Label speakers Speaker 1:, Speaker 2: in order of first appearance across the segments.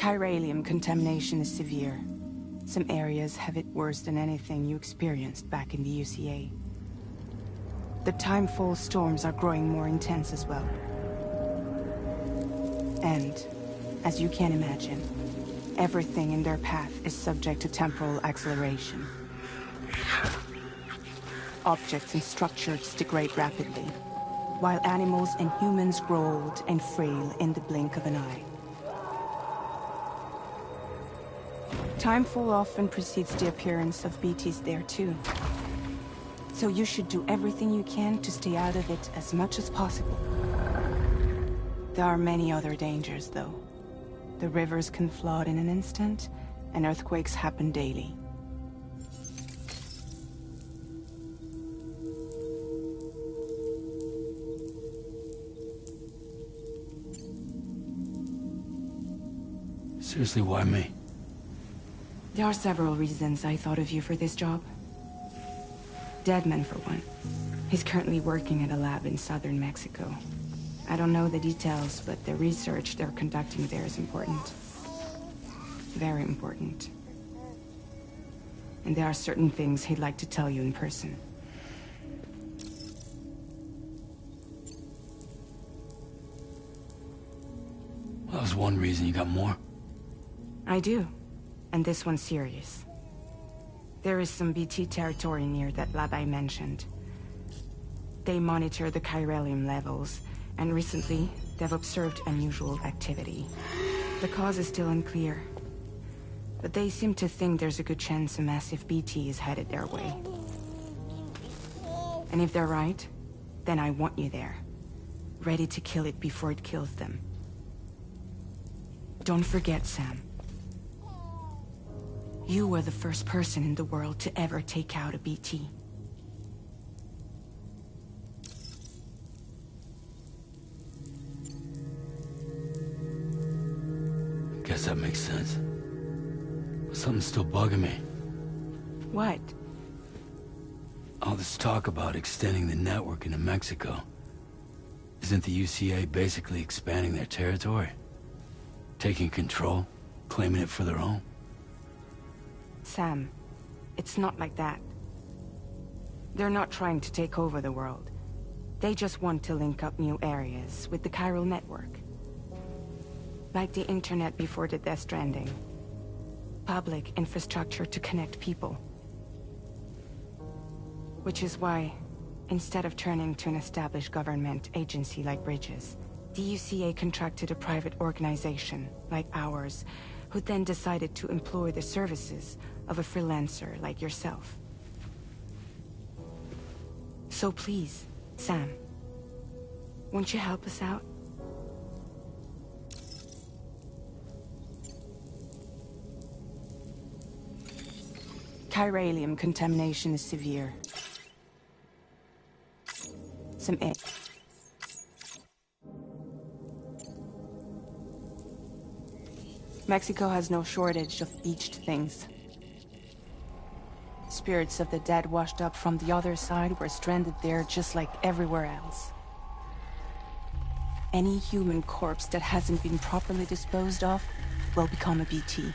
Speaker 1: Chiralium contamination is severe. Some areas have it worse than anything you experienced back in the UCA. The Timefall storms are growing more intense as well. And, as you can imagine, everything in their path is subject to temporal acceleration. Objects and structures degrade rapidly, while animals and humans grow old and frail in the blink of an eye. Timefall often precedes the appearance of BTs there too. So you should do everything you can to stay out of it as much as possible. There are many other dangers though. The rivers can flood in an instant, and earthquakes happen daily.
Speaker 2: Seriously, why me?
Speaker 1: There are several reasons I thought of you for this job. Deadman, for one. He's currently working at a lab in southern Mexico. I don't know the details, but the research they're conducting there is important. Very important. And there are certain things he'd like to tell you in person.
Speaker 2: Well, that was one reason. You got more?
Speaker 1: I do. And this one's serious. There is some BT territory near that lab I mentioned. They monitor the chiralium levels, and recently, they've observed unusual activity. The cause is still unclear, but they seem to think there's a good chance a massive BT is headed their way. And if they're right, then I want you there, ready to kill it before it kills them. Don't forget, Sam. You were the first person in the world to ever take out a BT.
Speaker 2: Guess that makes sense. But something's still bugging me.
Speaker 1: What?
Speaker 2: All this talk about extending the network into Mexico. Isn't the UCA basically expanding their territory? Taking control? Claiming it for their own?
Speaker 1: Sam, it's not like that. They're not trying to take over the world. They just want to link up new areas with the chiral network. Like the internet before the Death Stranding. Public infrastructure to connect people. Which is why, instead of turning to an established government agency like Bridges, the UCA contracted a private organization, like ours, who then decided to employ the services of a freelancer like yourself. So please, Sam, won't you help us out? Chiralium contamination is severe. Mexico has no shortage of beached things. Spirits of the dead washed up from the other side were stranded there just like everywhere else. Any human corpse that hasn't been properly disposed of will become a BT.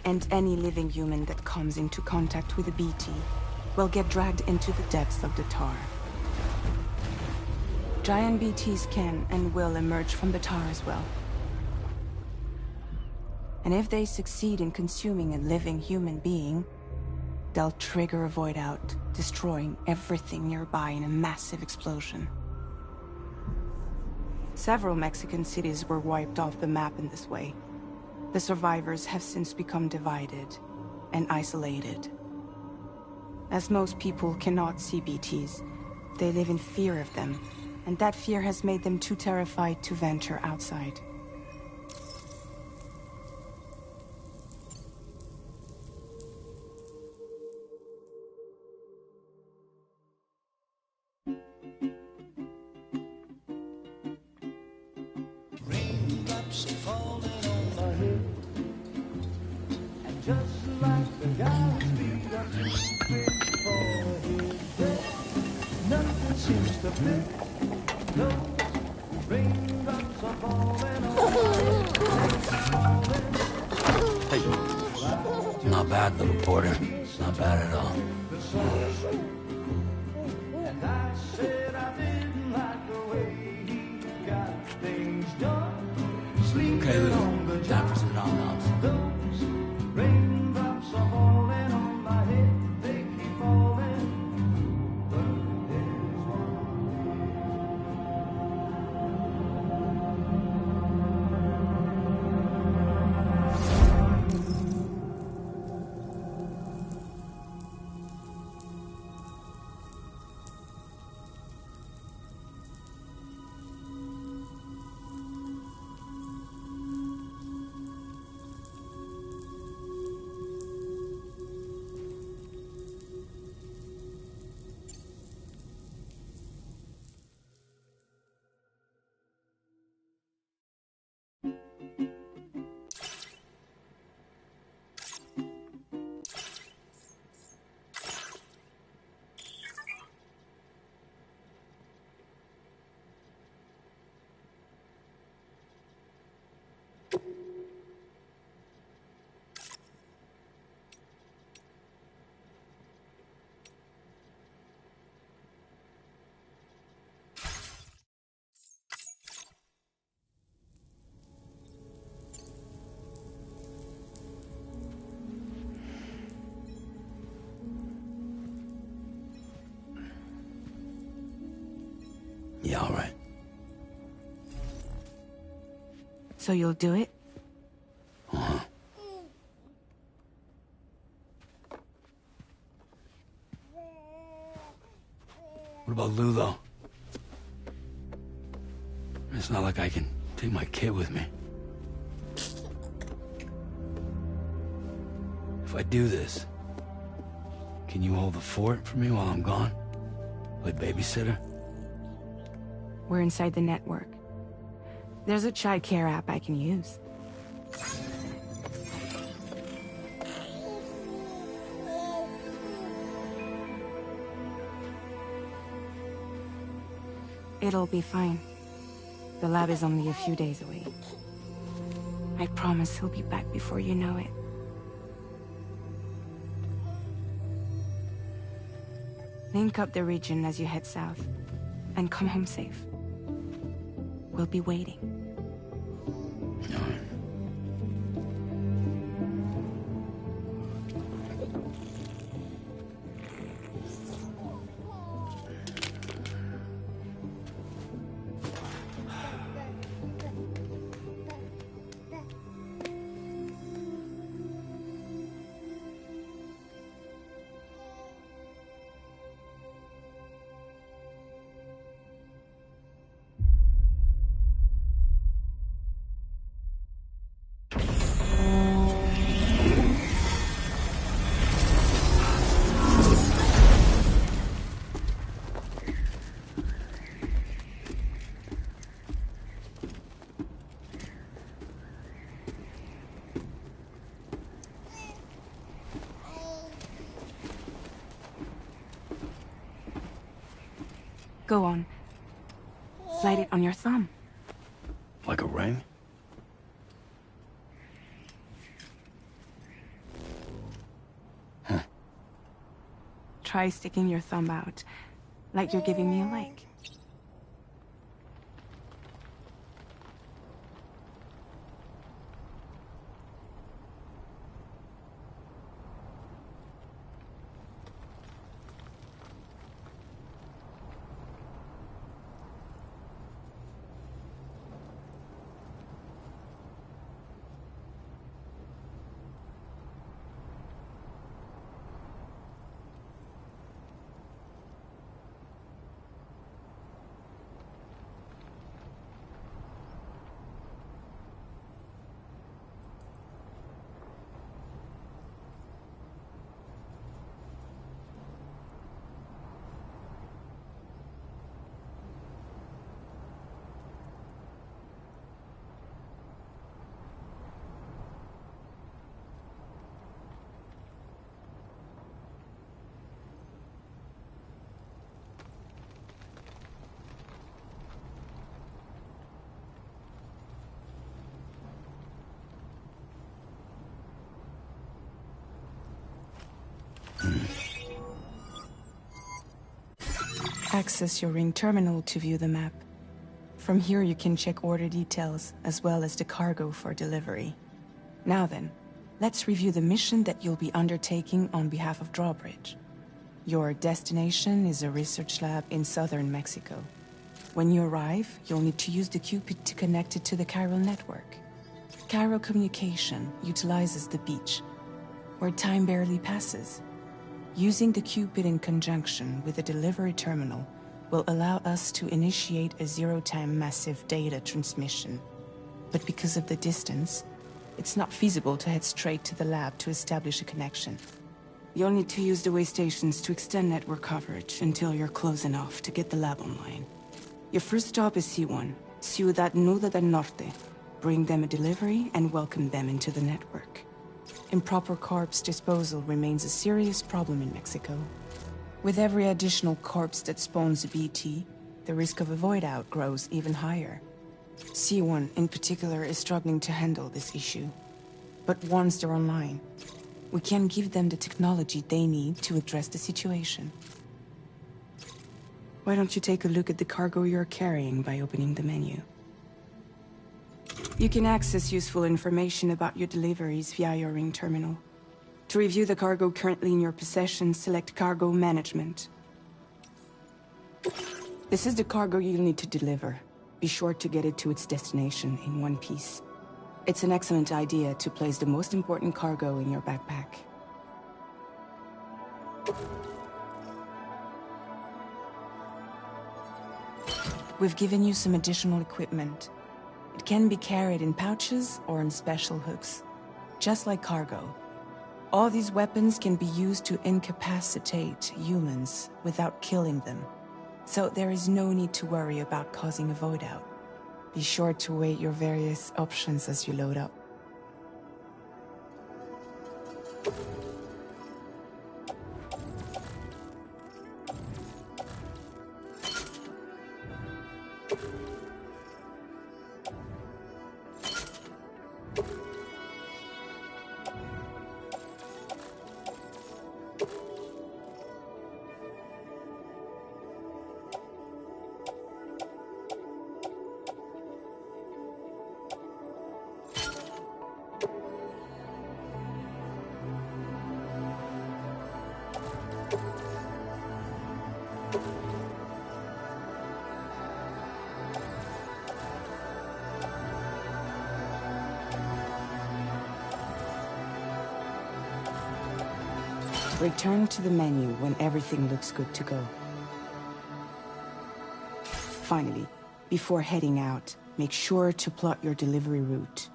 Speaker 1: And any living human that comes into contact with a BT will get dragged into the depths of the tar. Giant BTs can and will emerge from the tar as well. And if they succeed in consuming a living human being, they'll trigger a void out, destroying everything nearby in a massive explosion. Several Mexican cities were wiped off the map in this way. The survivors have since become divided and isolated. As most people cannot see BTs, they live in fear of them, and that fear has made them too terrified to venture outside.
Speaker 3: Raindrops are falling on my head, and just like the guy's feet are moving for his bed, nothing seems to fit. No, Raindrops are falling on my head.
Speaker 2: Hey. Not bad, little Porter. Not bad at all.
Speaker 3: And I said I didn't like the way he got things done. Sleeping
Speaker 2: Okay,
Speaker 3: on the
Speaker 2: Lou. Time for some nom-noms.
Speaker 3: those raindrops are falling on my head. They keep falling. But there's one.
Speaker 2: Yeah, all right.
Speaker 1: So you'll do it?
Speaker 2: Uh-huh. What about Lou, though? It's not like I can take my kid with me. If I do this, can you hold the fort for me while I'm gone? Play babysitter?
Speaker 1: We're inside the network. There's a child care app I can use. It'll be fine. The lab is only a few days away. I promise he'll be back before you know it. Link up the region as you head south, and come home safe. We'll be waiting.
Speaker 2: All right.
Speaker 1: Go on. Slide it on your thumb.
Speaker 2: Like a ring? Huh.
Speaker 1: Try sticking your thumb out, like you're giving me a like. Access your ring terminal to view the map. From here you can check order details, as well as the cargo for delivery. Now then, let's review the mission that you'll be undertaking on behalf of Drawbridge. Your destination is a research lab in southern Mexico. When you arrive, you'll need to use the Cupid to connect it to the chiral network. Chiral communication utilizes the beach, where time barely passes. Using the Cupid in conjunction with the delivery terminal will allow us to initiate a zero-time massive data transmission. But because of the distance, it's not feasible to head straight to the lab to establish a connection. You'll need to use the way stations to extend network coverage until you're close enough to get the lab online. Your first stop is C1, Ciudad Nuda del Norte. Bring them a delivery and welcome them into the network. Improper corpse disposal remains a serious problem in Mexico. With every additional corpse that spawns a BT, the risk of a void out grows even higher. C1 in particular is struggling to handle this issue. But once they're online, we can give them the technology they need to address the situation. Why don't you take a look at the cargo you're carrying by opening the menu? You can access useful information about your deliveries via your ring terminal. To review the cargo currently in your possession, select Cargo Management. This is the cargo you'll need to deliver. Be sure to get it to its destination in one piece. It's an excellent idea to place the most important cargo in your backpack. We've given you some additional equipment. It can be carried in pouches or in special hooks, just like cargo. All these weapons can be used to incapacitate humans without killing them, so there is no need to worry about causing a void out. Be sure to weigh your various options as you load up. Return to the menu when everything looks good to go. Finally, before heading out, make sure to plot your delivery route.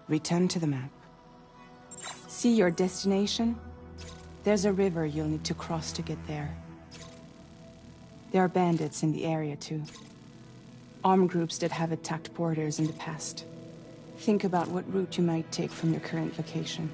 Speaker 1: Return to the map. See your destination? There's a river you'll need to cross to get there. There are bandits in the area too. Armed groups that have attacked porters in the past. Think about what route you might take from your current location.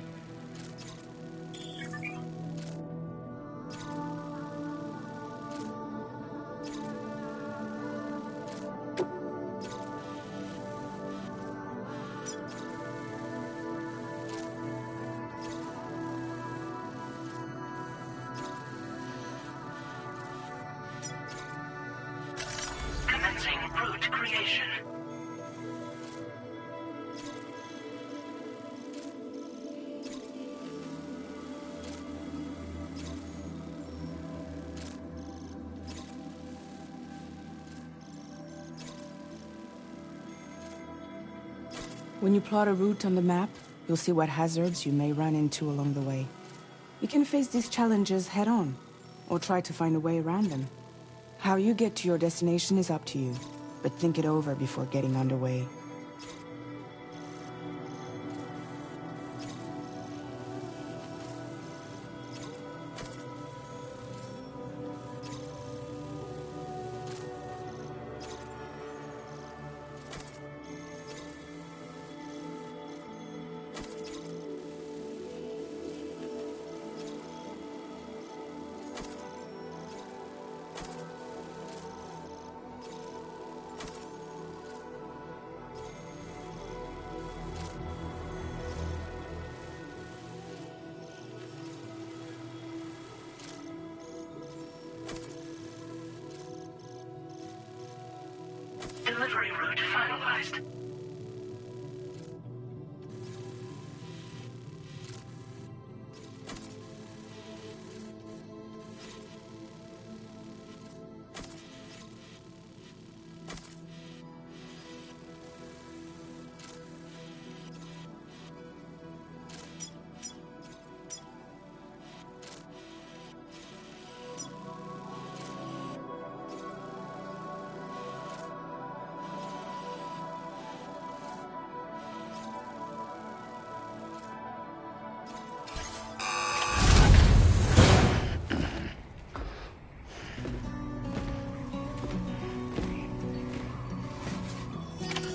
Speaker 4: Commencing route creation.
Speaker 1: When you plot a route on the map, you'll see what hazards you may run into along the way. You can face these challenges head-on, or try to find a way around them. How you get to your destination is up to you, but think it over before getting underway.
Speaker 4: neutralized.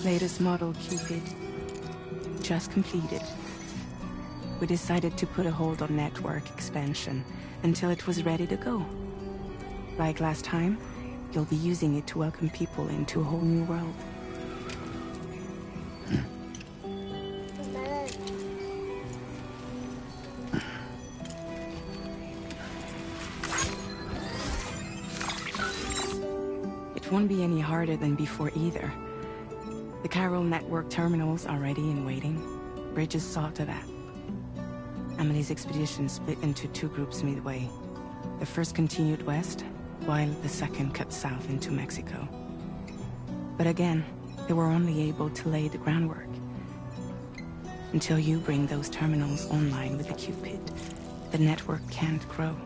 Speaker 1: Latest model Cupid. Just completed. We decided to put a hold on network expansion until it was ready to go. Like last time, you'll be using it to welcome people into a whole new world. It won't be any harder than before either. The Chiral network terminals are ready and waiting. Bridges saw to that. Emily's expedition split into two groups midway. The first continued west, while the second cut south into Mexico. But again, they were only able to lay the groundwork. Until you bring those terminals online with the Cupid, the network can't grow.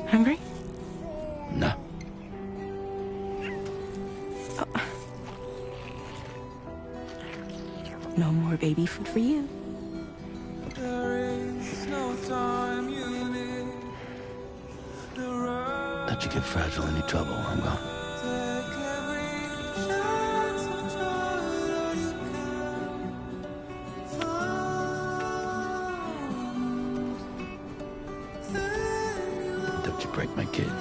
Speaker 1: Hungry?
Speaker 2: No.
Speaker 1: No more baby food for you.
Speaker 2: Let you get fragile any trouble, I'm gone. Don't you break my kid.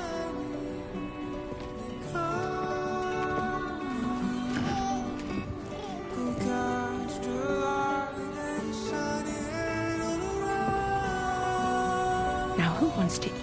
Speaker 1: Now who wants to eat?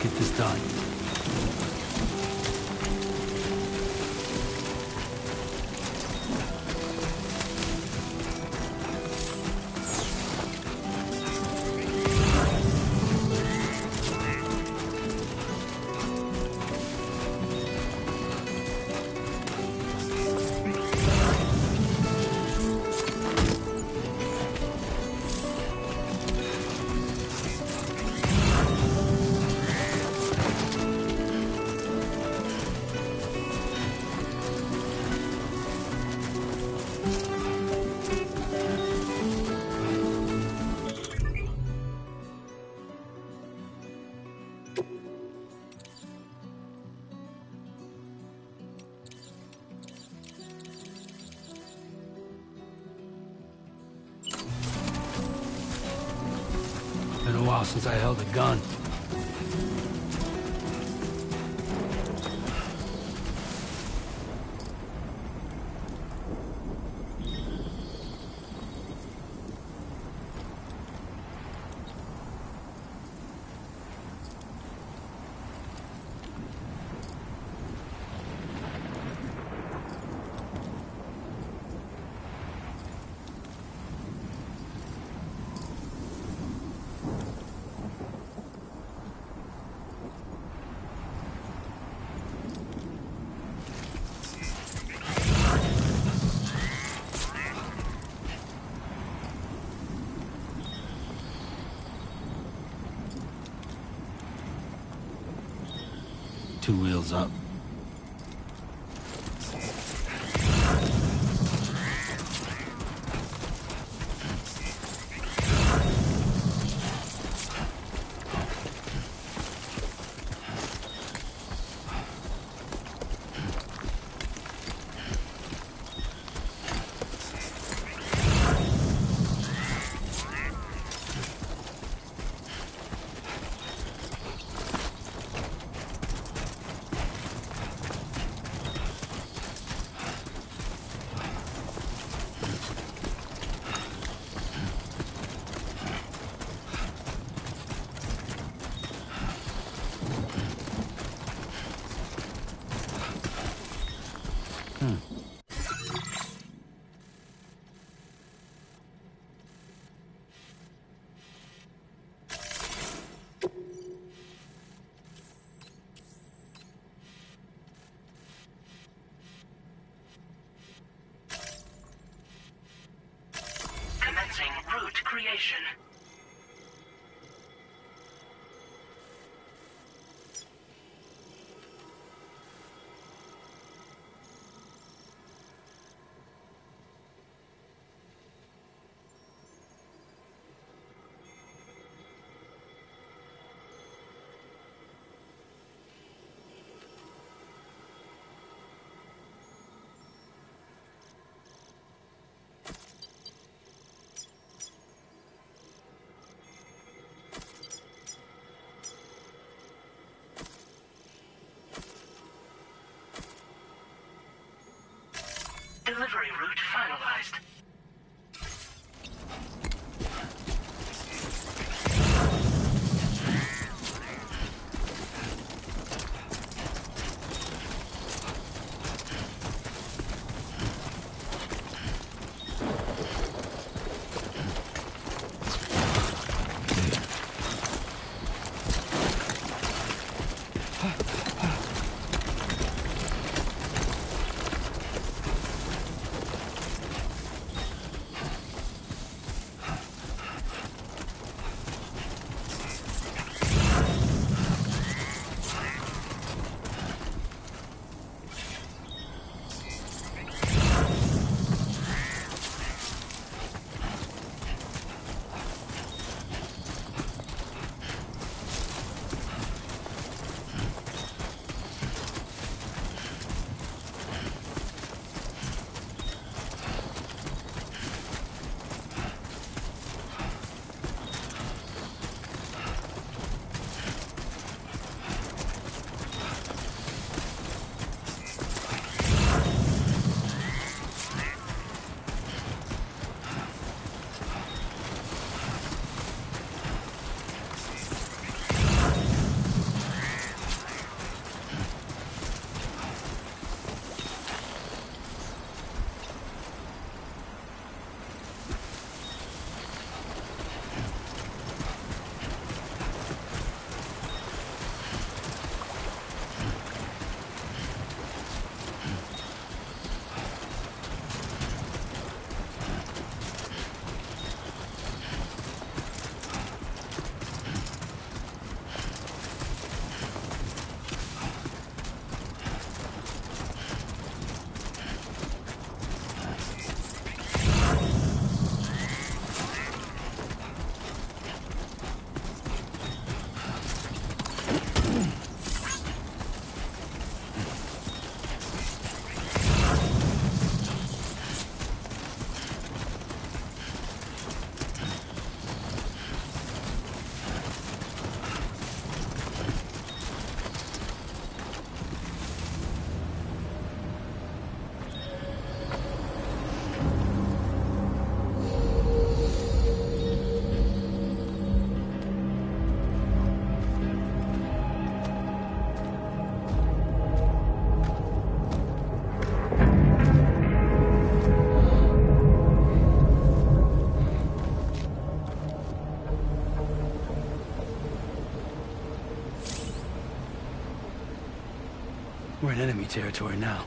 Speaker 2: Get this done. Been a while since I held a gun. 2 wheels up.
Speaker 4: Commencing route creation. Delivery route finalized.
Speaker 2: We're in enemy territory now.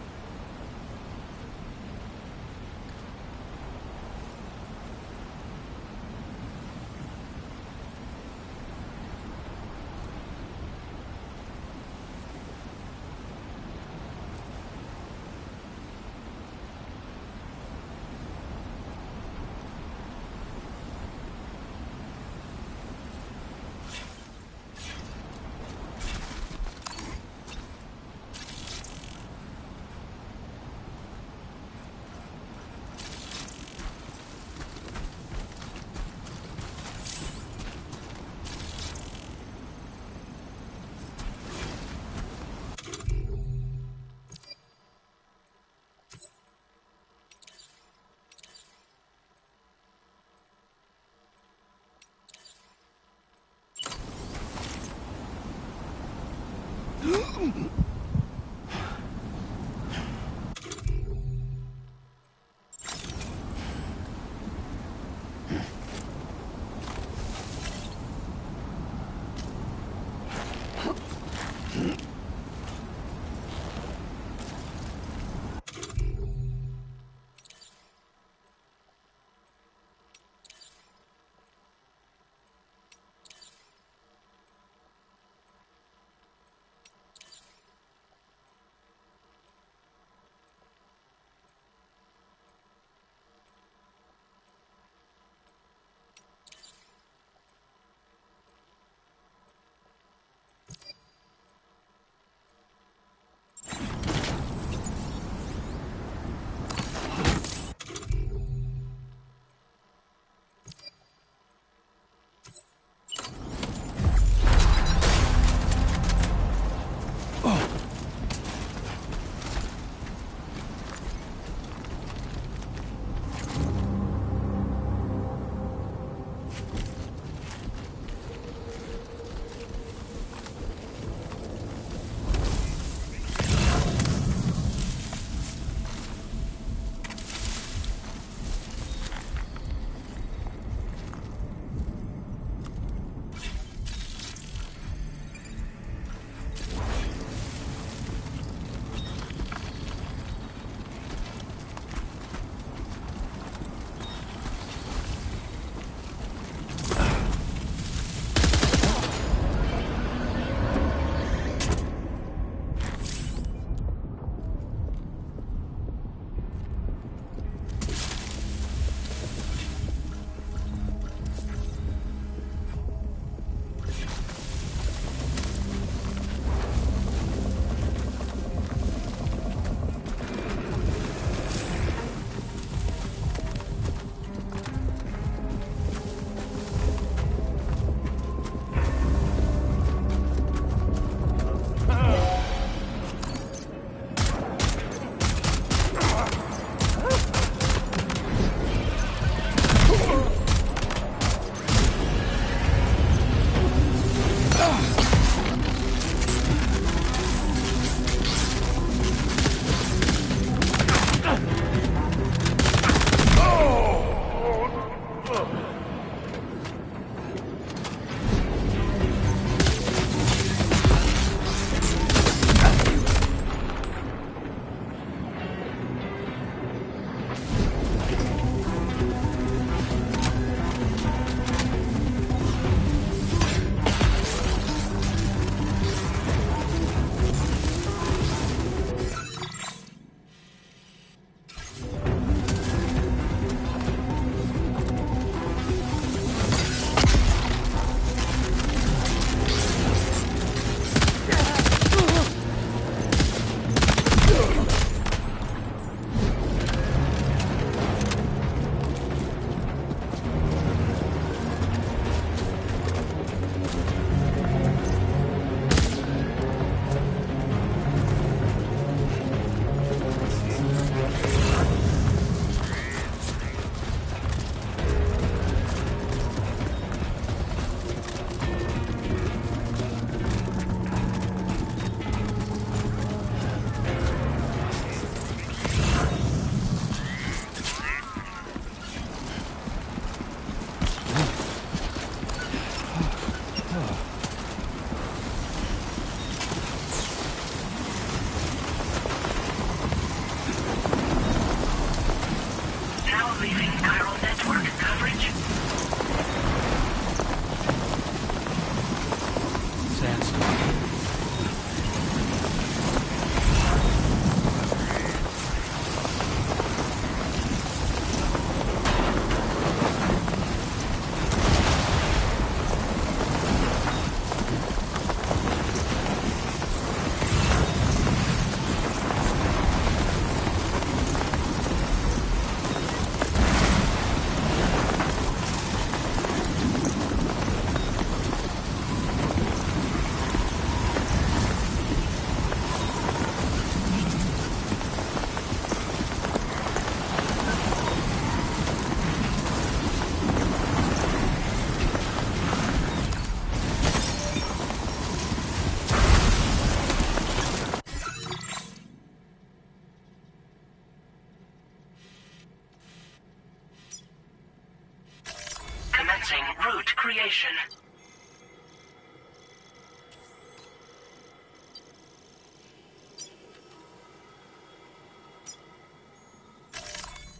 Speaker 4: creation.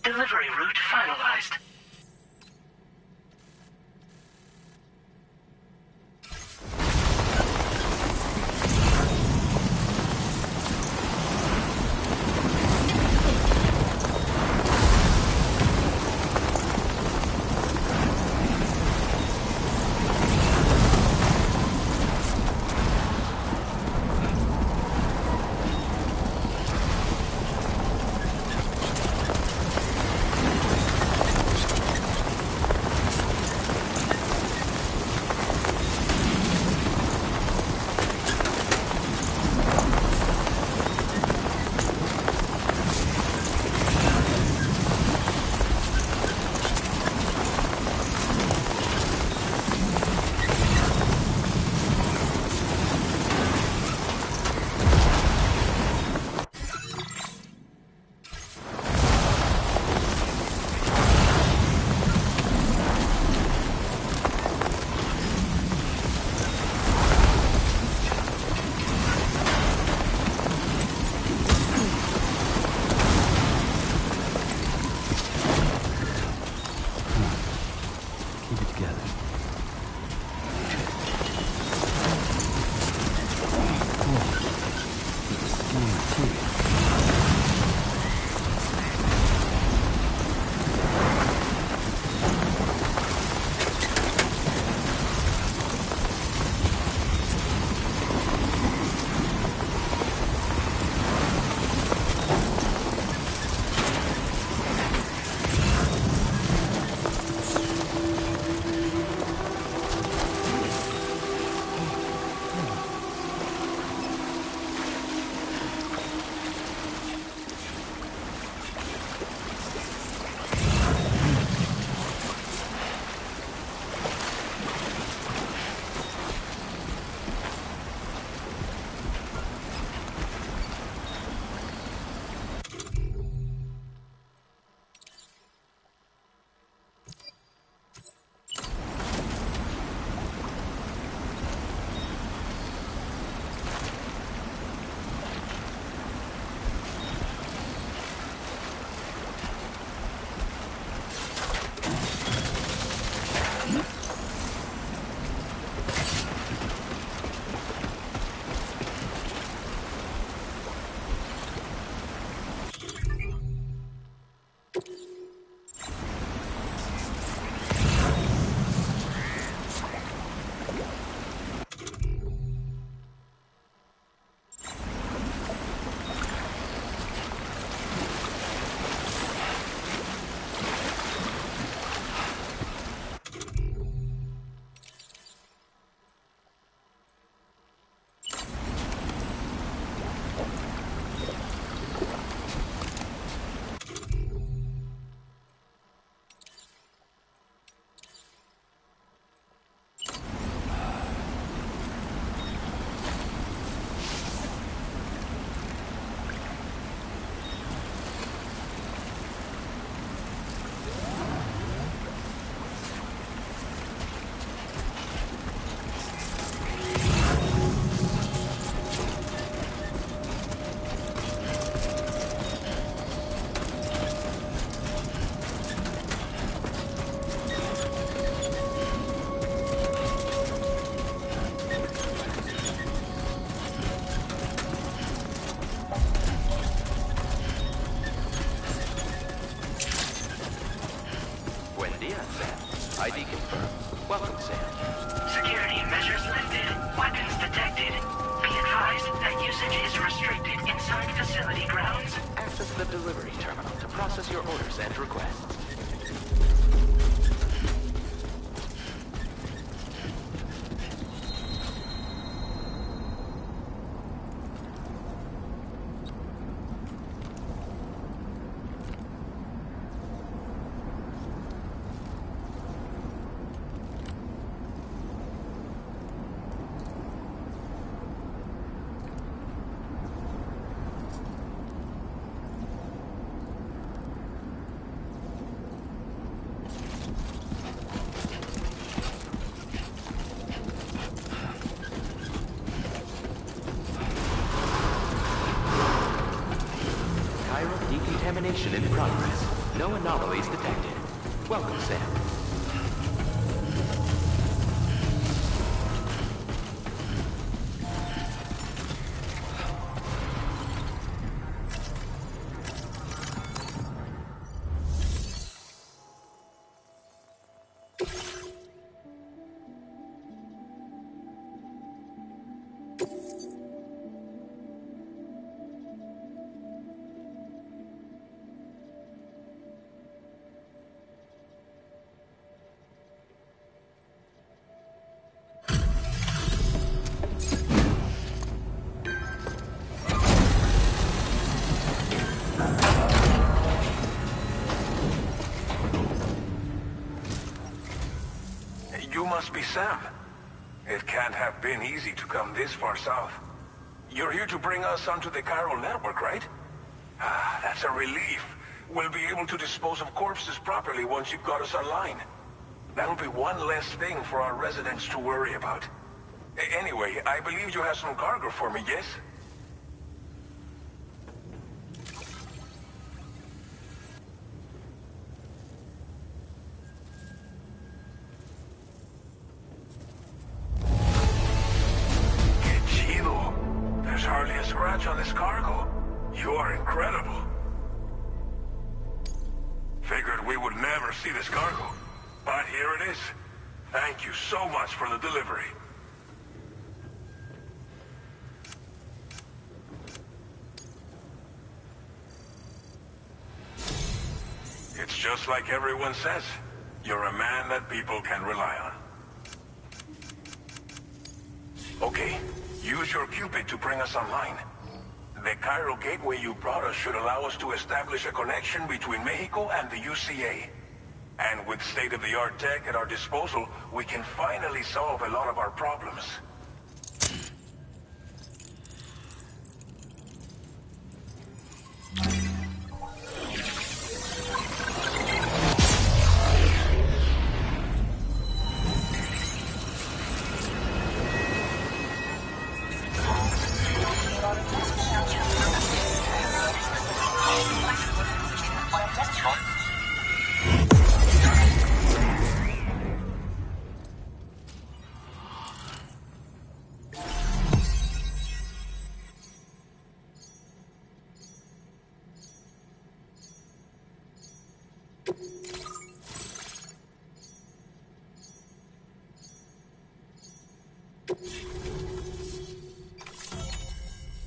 Speaker 4: Delivery route finalized.
Speaker 2: Keep it together.
Speaker 5: ID confirmed. Welcome, Sam.
Speaker 4: Security measures lifted. Weapons detected. Be advised that usage is restricted inside facility grounds.
Speaker 5: Access the delivery terminal to process your orders and requests. Chiral decontamination in progress. No anomalies detected. Welcome, Sam.
Speaker 6: You must be Sam. It can't have been easy to come this far south. You're here to bring us onto the Chiral network, right? Ah, that's a relief. We'll be able to dispose of corpses properly once you've got us online. That'll be one less thing for our residents to worry about. Anyway, I believe you have some cargo for me, yes? There's hardly a scratch on this cargo. You are incredible. Figured we would never see this cargo, but here it is. Thank you so much for the delivery. It's just like everyone says. You're a man that people can rely on. Okay, use your Cupid to bring us online. The Chiral gateway you brought us should allow us to establish a connection between Mexico and the UCA. And with state-of-the-art tech at our disposal, we can finally solve a lot of our problems.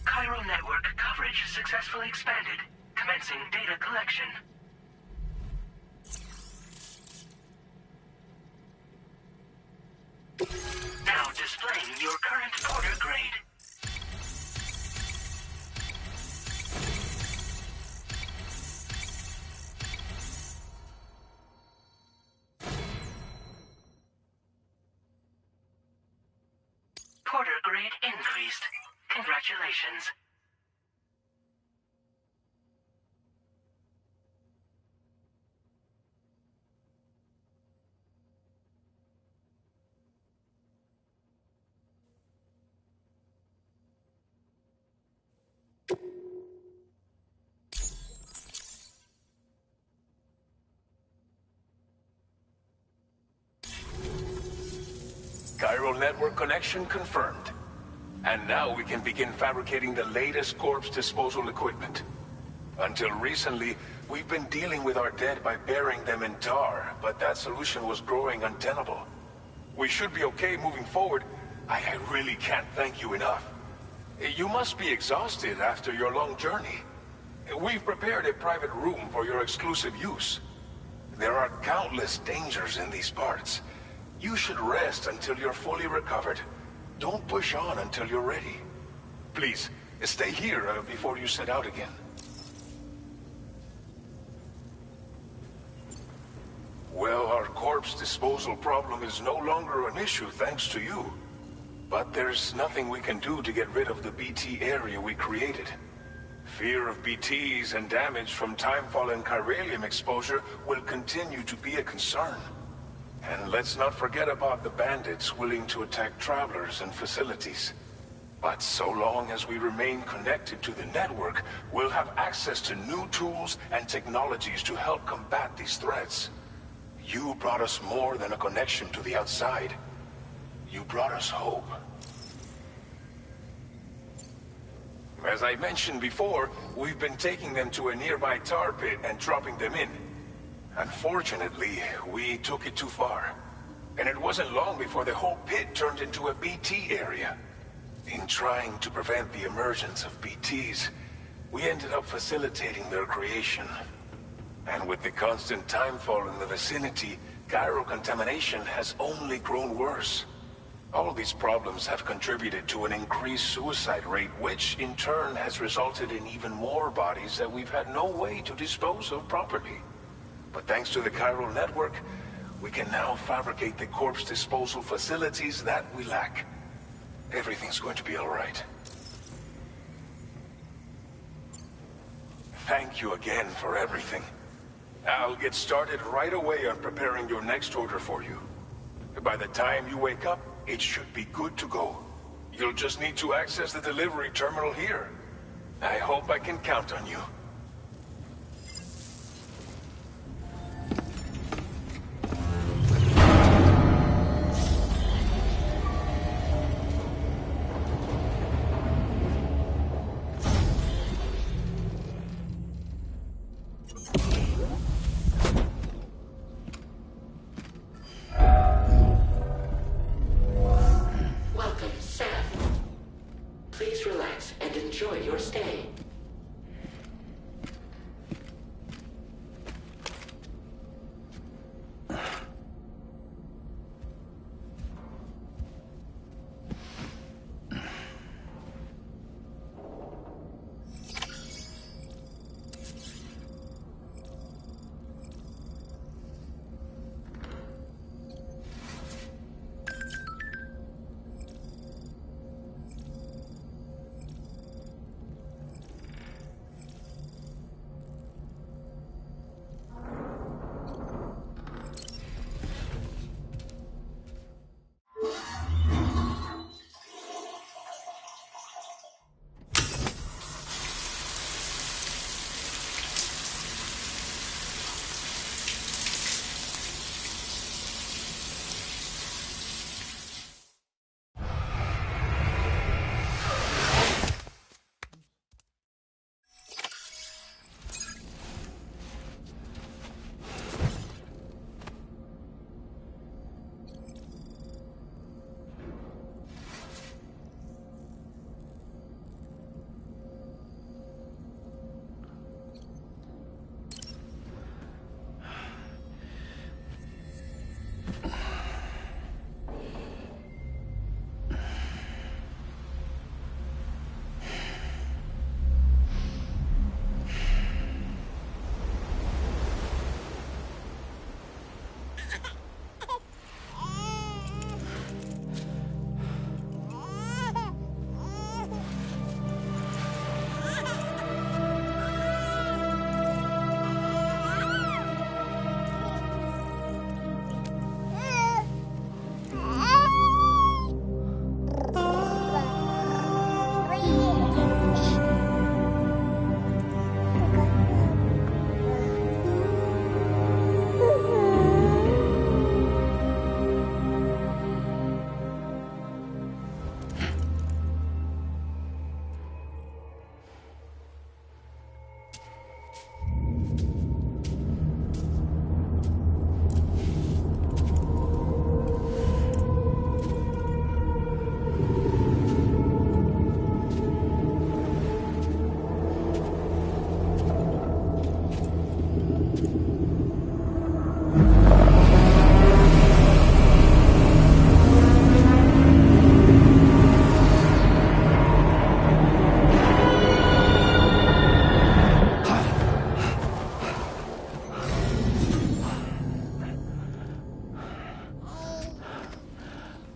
Speaker 4: Chiral network coverage successfully expanded. Commencing data collection. Now displaying your current Porter grade. Porter grade increased. Congratulations.
Speaker 6: Chiral network connection confirmed. And now we can begin fabricating the latest corpse disposal equipment. Until recently, we've been dealing with our dead by burying them in tar, but that solution was growing untenable. We should be okay moving forward. I really can't thank you enough. You must be exhausted after your long journey. We've prepared a private room for your exclusive use. There are countless dangers in these parts. You should rest until you're fully recovered. Don't push on until you're ready. Please, stay here before you set out again. Well, our corpse disposal problem is no longer an issue thanks to you. But there's nothing we can do to get rid of the BT area we created. Fear of BTs and damage from timefall and chiralium exposure will continue to be a concern. And let's not forget about the bandits willing to attack travelers and facilities. But so long as we remain connected to the network, we'll have access to new tools and technologies to help combat these threats. You brought us more than a connection to the outside. You brought us hope. As I mentioned before, we've been taking them to a nearby tar pit and dropping them in. Unfortunately, we took it too far. And it wasn't long before the whole pit turned into a BT area. In trying to prevent the emergence of BTs, we ended up facilitating their creation. And with the constant timefall in the vicinity, chiral contamination has only grown worse. All these problems have contributed to an increased suicide rate, which in turn has resulted in even more bodies that we've had no way to dispose of properly. But thanks to the chiral network, we can now fabricate the corpse disposal facilities that we lack. Everything's going to be all right. Thank you again for everything. I'll get started right away on preparing your next order for you. By the time you wake up, it should be good to go. You'll just need to access the delivery terminal here. I hope I can count on you.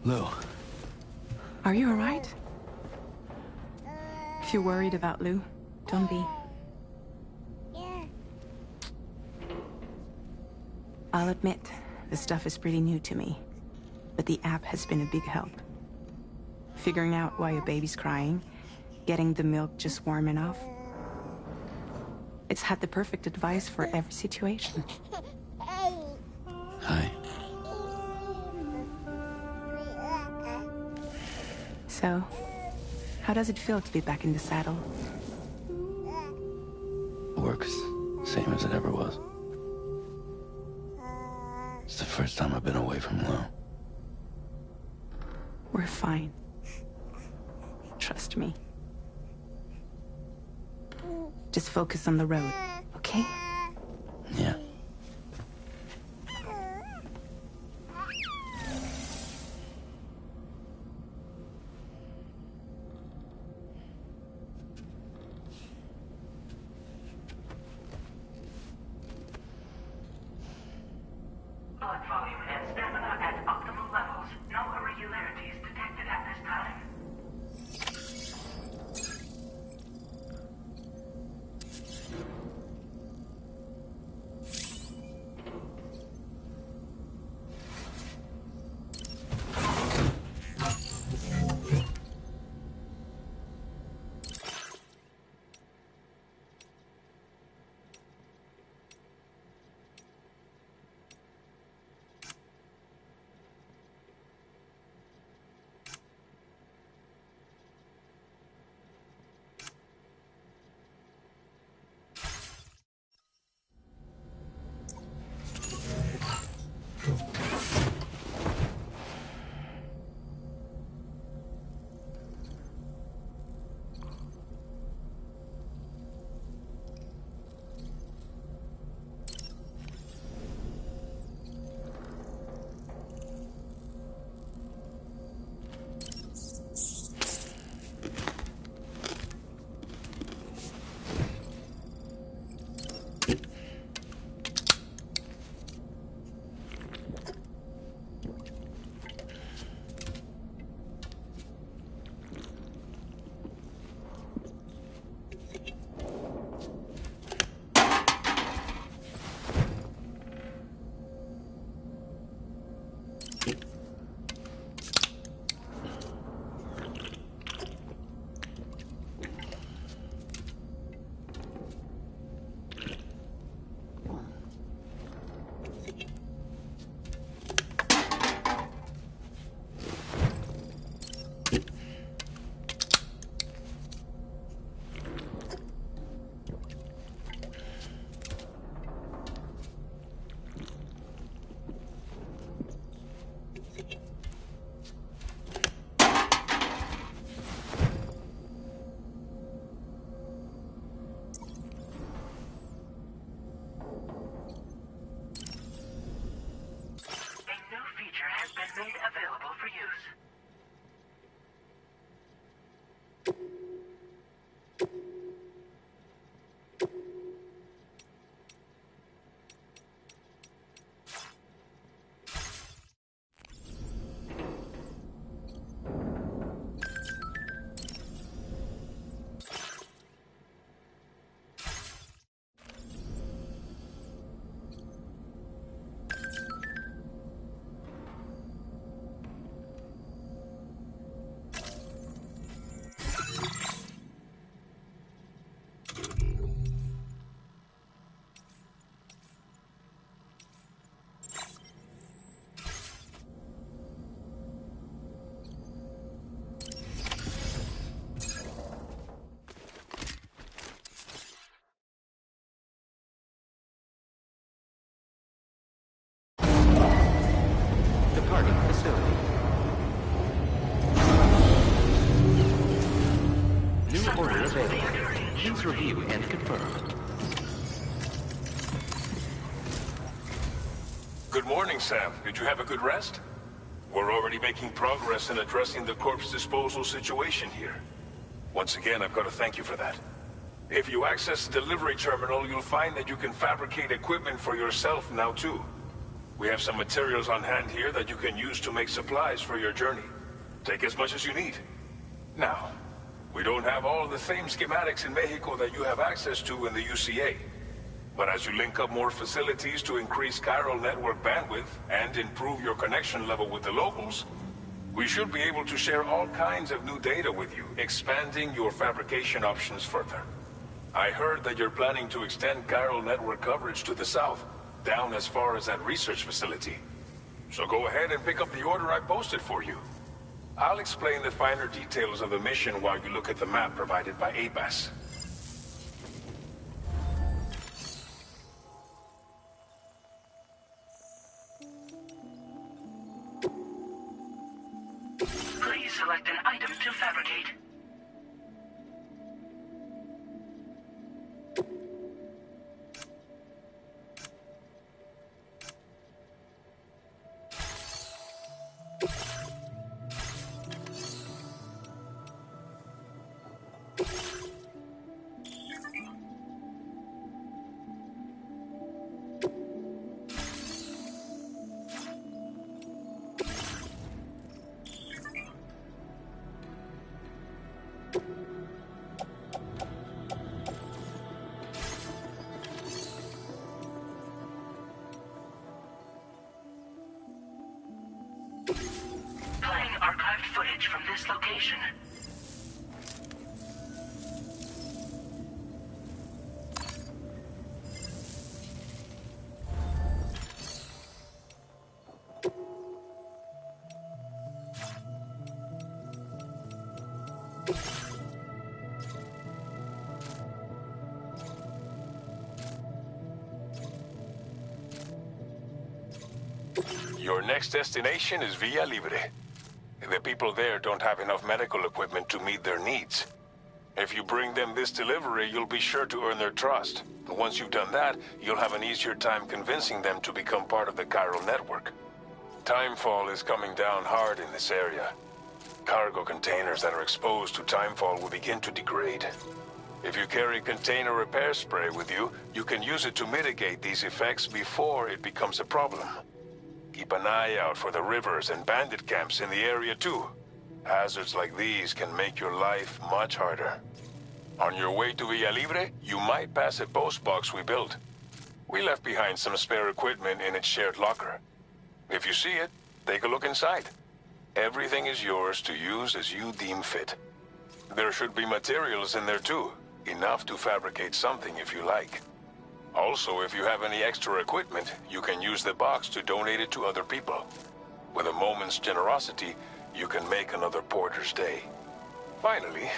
Speaker 2: Lou.
Speaker 1: Are you alright? If you're worried about Lou, don't be. I'll admit, the stuff is pretty new to me, but the app has been a big help. figuring out why a baby's crying, getting the milk just warm enough. It's had the perfect advice for every situation.
Speaker 2: Hi.
Speaker 1: So, how does it feel to be back in the saddle?
Speaker 2: Works same as it ever was. It's the first time I've been away from Lo.
Speaker 1: We're fine. Trust me. Just focus on the road, okay?
Speaker 2: Yeah.
Speaker 4: Blood volume and stamina at optimal levels. No irregularities detected at this time. Made available for use.
Speaker 5: Departing facility. New order available. Please review and confirm.
Speaker 6: Good morning, Sam. Did you have a good rest? We're already making progress in addressing the corpse disposal situation here. Once again, I've got to thank you for that. If you access the delivery terminal, you'll find that you can fabricate equipment for yourself now too. We have some materials on hand here that you can use to make supplies for your journey. Take as much as you need. Now, we don't have all the same schematics in Mexico that you have access to in the UCA. But as you link up more facilities to increase chiral network bandwidth and improve your connection level with the locals, We should be able to share all kinds of new data with you, expanding your fabrication options further. I heard that you're planning to extend chiral network coverage to the south, down as far as that research facility. So go ahead and pick up the order I posted for you. I'll explain the finer details of the mission while you look at the map provided by ABAS.
Speaker 4: Please select an item to fabricate. Playing archived footage from this location.
Speaker 6: Your next destination is Villa Libre. The people there don't have enough medical equipment to meet their needs. If you bring them this delivery, you'll be sure to earn their trust. And once you've done that, you'll have an easier time convincing them to become part of the chiral network. Timefall is coming down hard in this area. Cargo containers that are exposed to timefall will begin to degrade. If you carry container repair spray with you, you can use it to mitigate these effects before it becomes a problem. Keep an eye out for the rivers and bandit camps in the area too. Hazards like these can make your life much harder. On your way to Villa Libre, you might pass a post box we built. We left behind some spare equipment in its shared locker. If you see it, take a look inside. Everything is yours to use as you deem fit. There should be materials in there too, enough to fabricate something if you like. Also, if you have any extra equipment, you can use the box to donate it to other people. With a moment's generosity, you can make another porter's day. Finally,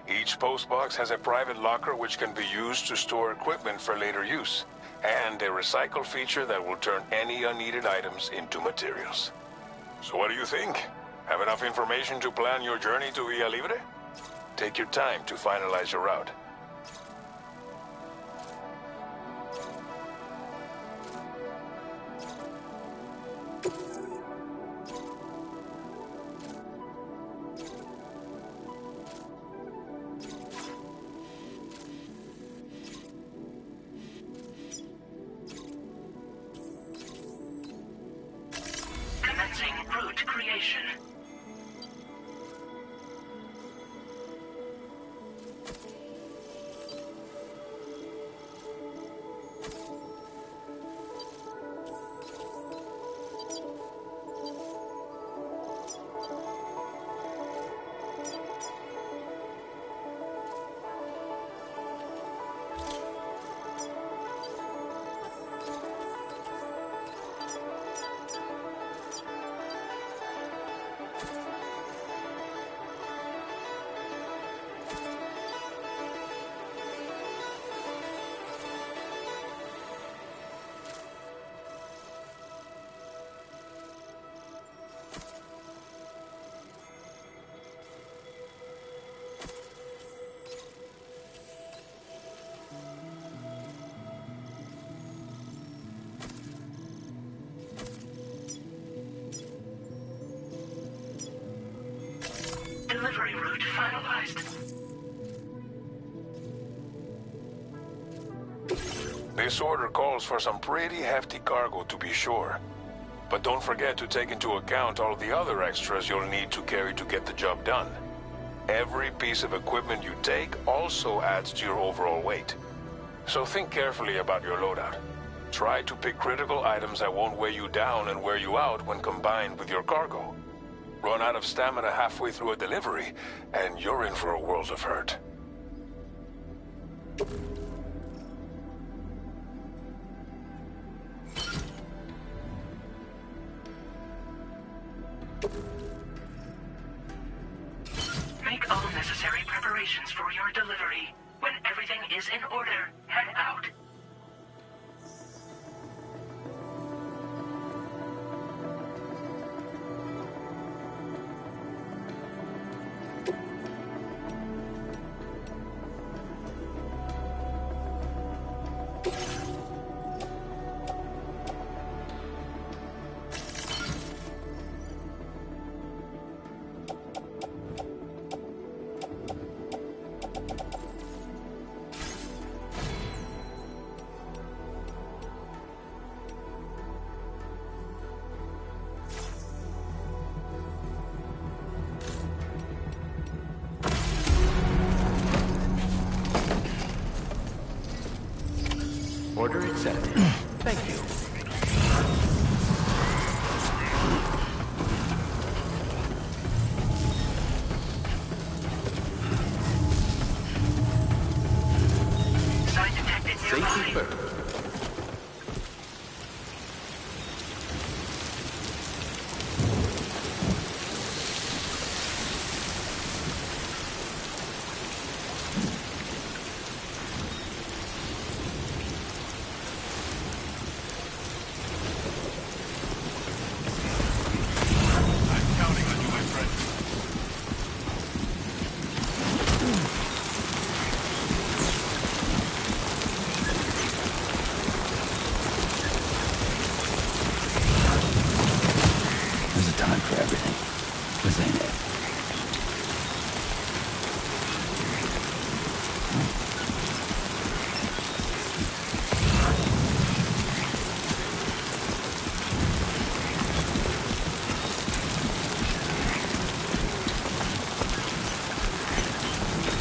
Speaker 6: each postbox has a private locker which can be used to store equipment for later use, and a recycle feature that will turn any unneeded items into materials. So what do you think? Have enough information to plan your journey to Villa Libre? Take your time to finalize your route.
Speaker 4: Commencing route creation. Delivery route finalized.
Speaker 6: This order calls for some pretty hefty cargo to be sure. But don't forget to take into account all the other extras you'll need to carry to get the job done. Every piece of equipment you take also adds to your overall weight. So think carefully about your loadout. Try to pick critical items that won't weigh you down and wear you out when combined with your cargo. Run out of stamina halfway through a delivery, and you're in for a world of hurt.
Speaker 4: Make all necessary preparations for your delivery. When everything is in order, head out.
Speaker 5: Order accepted. Thank you.
Speaker 4: Sign detected nearby.
Speaker 5: Safety first.
Speaker 2: There's a time for everything. This ain't it.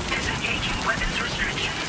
Speaker 4: Disengaging weapons restrictions.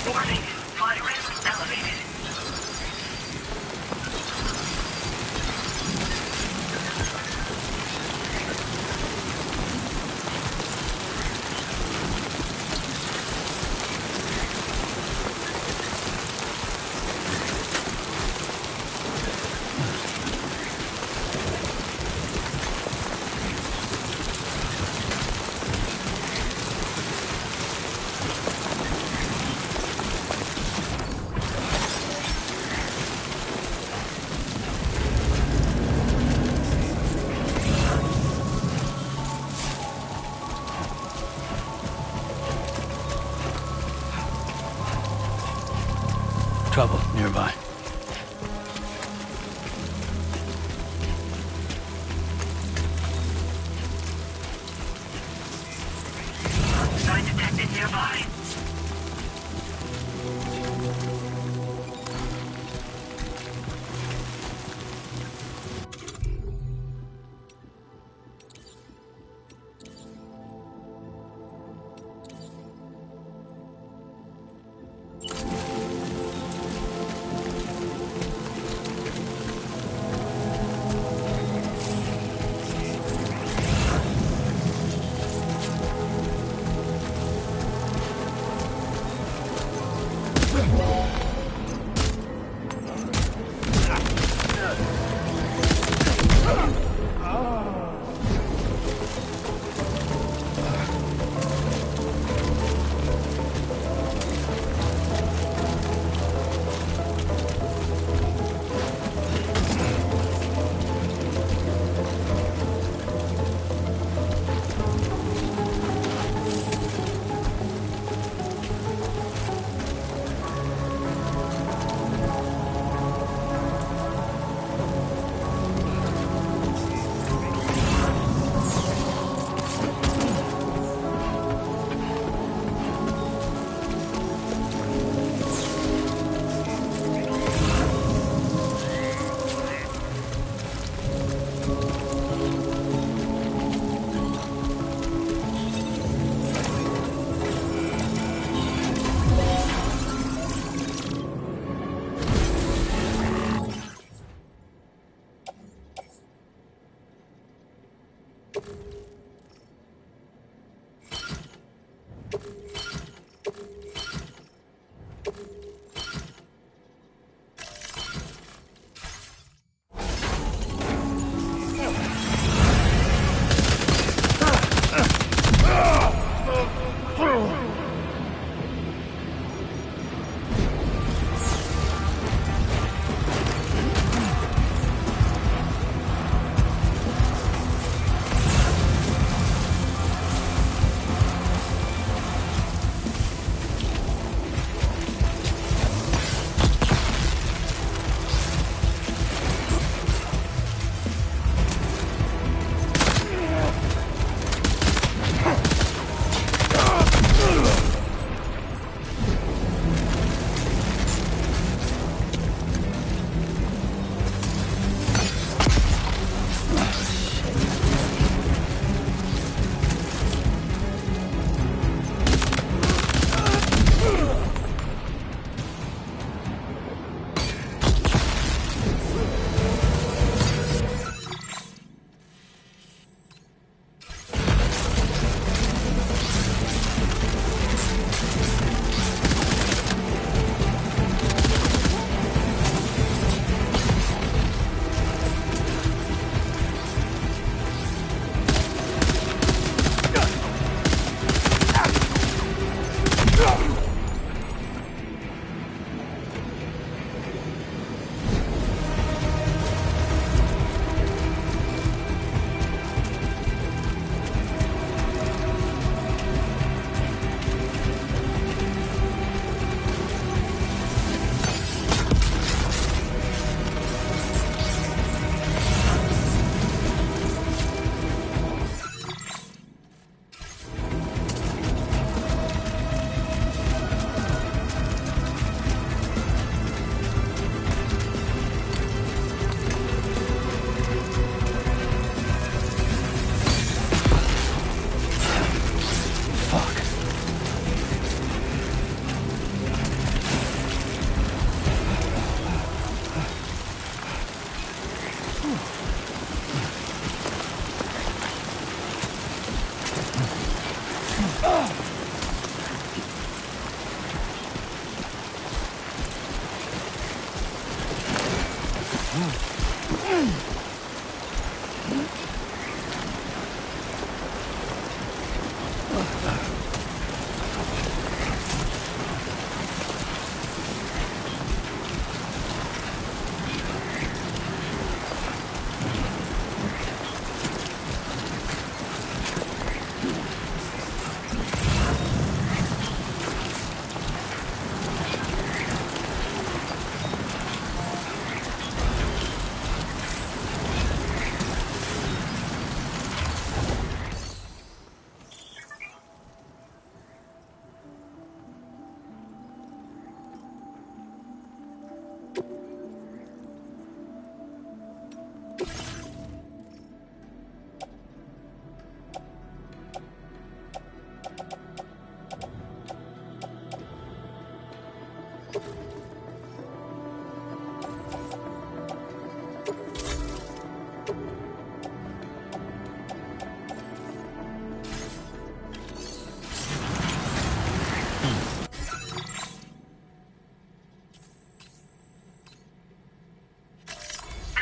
Speaker 4: Warning, flight risk elevated.
Speaker 2: Trouble nearby.
Speaker 4: Sign detected nearby.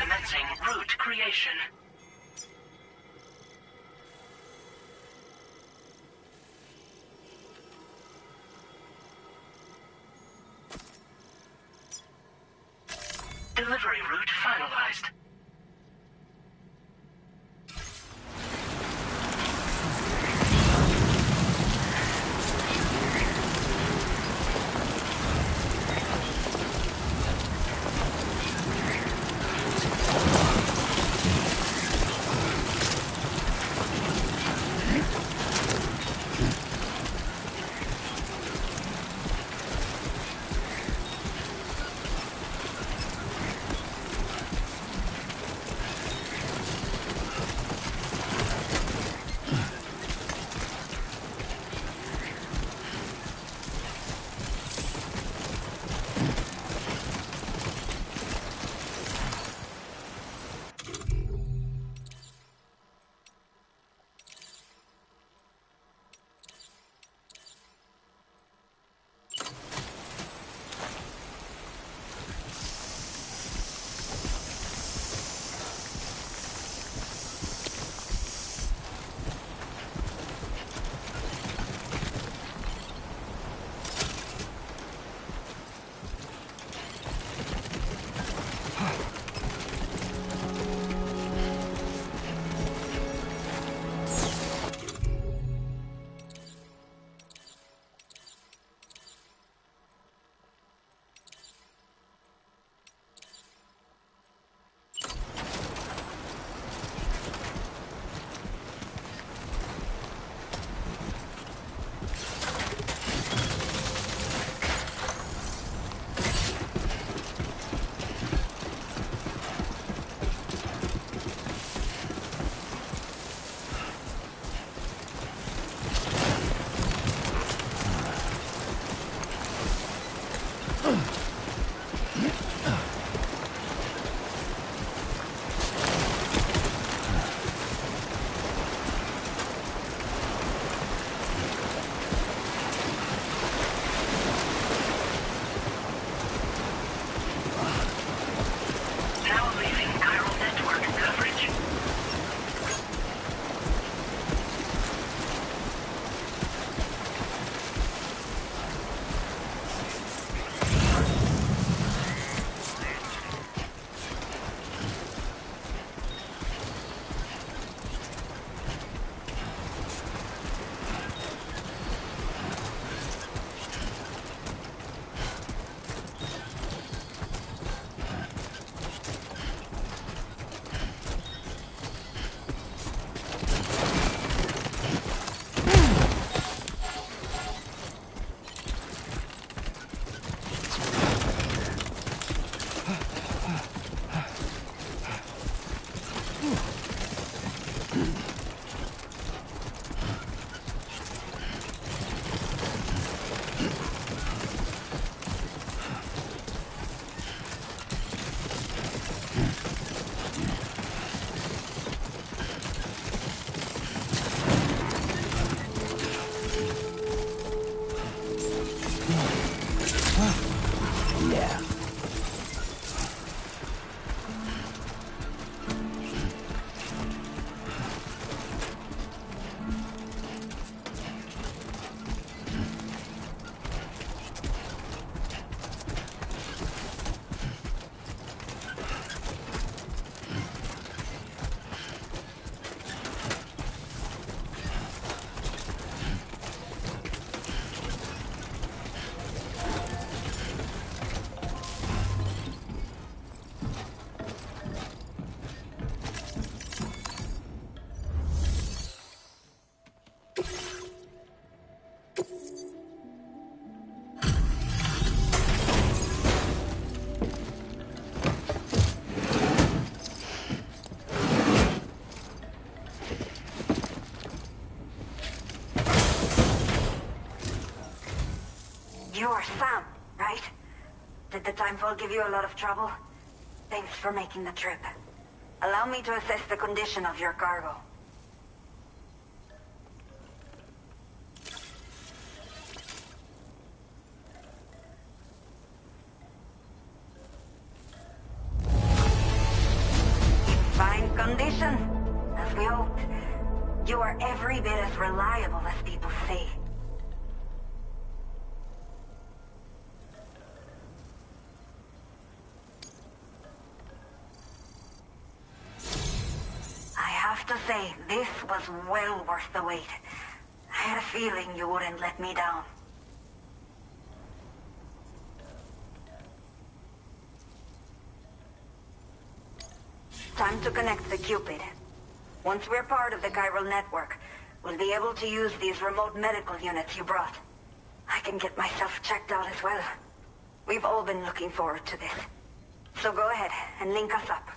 Speaker 4: Commencing route creation. Delivery route finalized.
Speaker 7: You're Sam, right? Did the Timefall give you a lot of trouble? Thanks for making the trip. Allow me to assess the condition of your cargo. In fine condition, as we hoped. You are every bit as reliable as people say. To say, this was well worth the wait. I had a feeling you wouldn't let me down. Time to connect the Cupid. Once we're part of the chiral network, we'll be able to use these remote medical units you brought. I can get myself checked out as well. We've all been looking forward to this. So go ahead and link us up.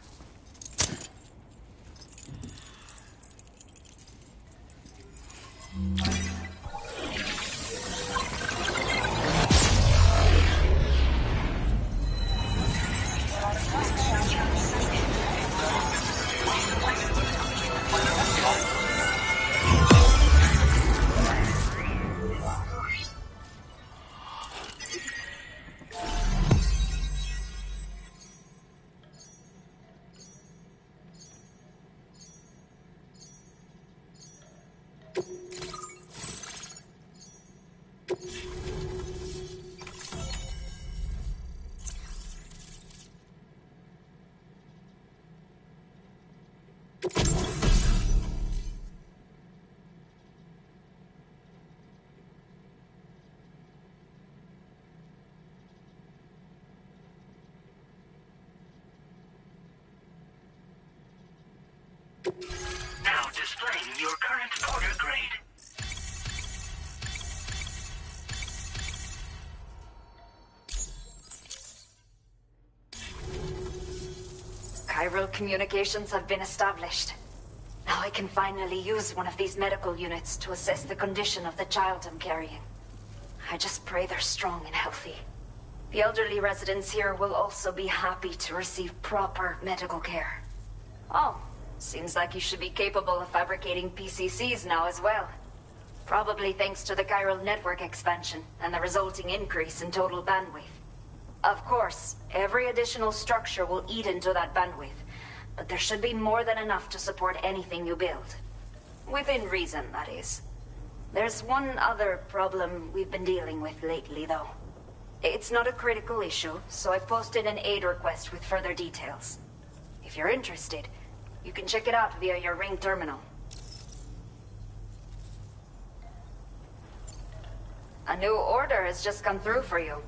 Speaker 4: Now displaying your current order grade.
Speaker 7: Chiral communications have been established. Now I can finally use one of these medical units to assess the condition of the child I'm carrying. I just pray they're strong and healthy. The elderly residents here will also be happy to receive proper medical care. Oh, seems like you should be capable of fabricating PCCs now as well. Probably thanks to the chiral network expansion and the resulting increase in total bandwidth. Of course, every additional structure will eat into that bandwidth, but there should be more than enough to support anything you build. Within reason, that is. There's one other problem we've been dealing with lately, though. It's not a critical issue, so I've posted an aid request with further details. If you're interested, you can check it out via your Ring terminal. A new order has just come through for you.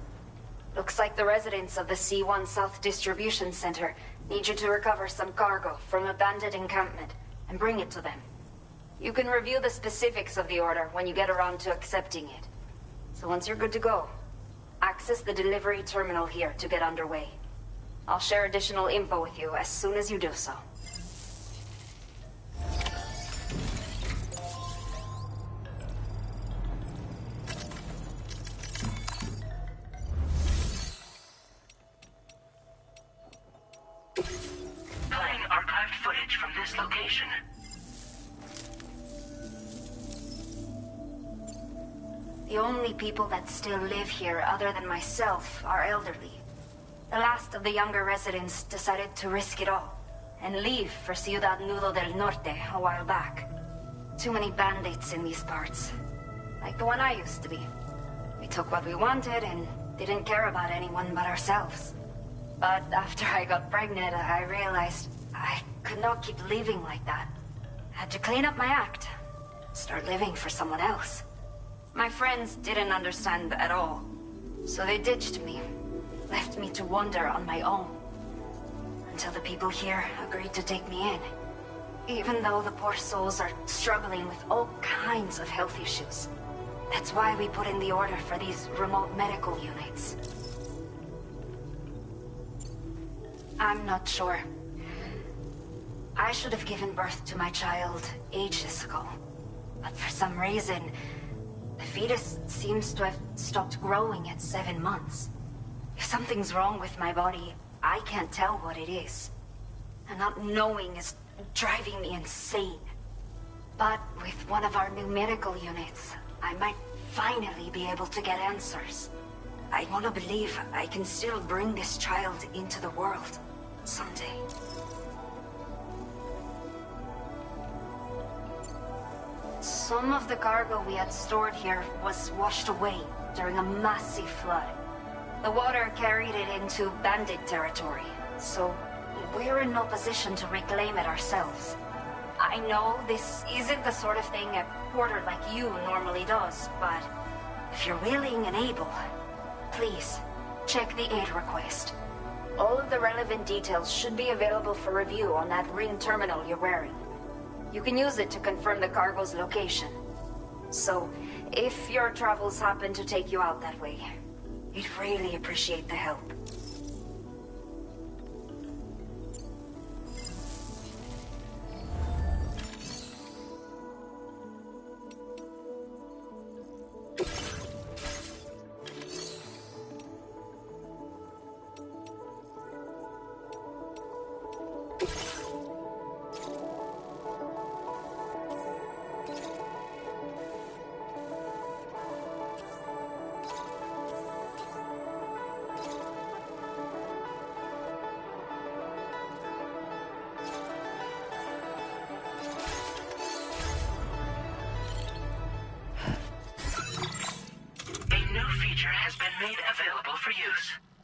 Speaker 7: Looks like the residents of the C1 South Distribution Center need you to recover some cargo from an abandoned encampment and bring it to them. You can review the specifics of the order when you get around to accepting it. So once you're good to go, access the delivery terminal here to get underway. I'll share additional info with you as soon as you do so.
Speaker 4: Playing archived footage from this location.
Speaker 7: The only people that still live here other than myself are elderly. The last of the younger residents decided to risk it all and leave for Ciudad Nudo del Norte a while back. Too many bandits in these parts. Like the one I used to be. We took what we wanted and didn't care about anyone but ourselves. But after I got pregnant, I realized I could not keep living like that. Had to clean up my act. Start living for someone else. My friends didn't understand at all. So they ditched me. Left me to wander on my own. Until the people here agreed to take me in. Even though the poor souls are struggling with all kinds of health issues. That's why we put in the order for these remote medical units. I'm not sure. I should have given birth to my child ages ago. But for some reason, the The fetus seems to have stopped growing at 7 months. If something's wrong with my body, I can't tell what it is. And not knowing is driving me insane. But with one of our new medical units, I might finally be able to get answers. I want to believe I can still bring this child into the world someday. Some of the cargo we had stored here was washed away during a massive flood. The water carried it into bandit territory, so we're in no position to reclaim it ourselves. I know this isn't the sort of thing a porter like you normally does, but if you're willing and able, please, check the aid request. All of the relevant details should be available for review on that ring terminal you're wearing. You can use it to confirm the cargo's location. So, if your travels happen to take you out that way, we'd really appreciate the help.
Speaker 4: A new feature has been made available for use.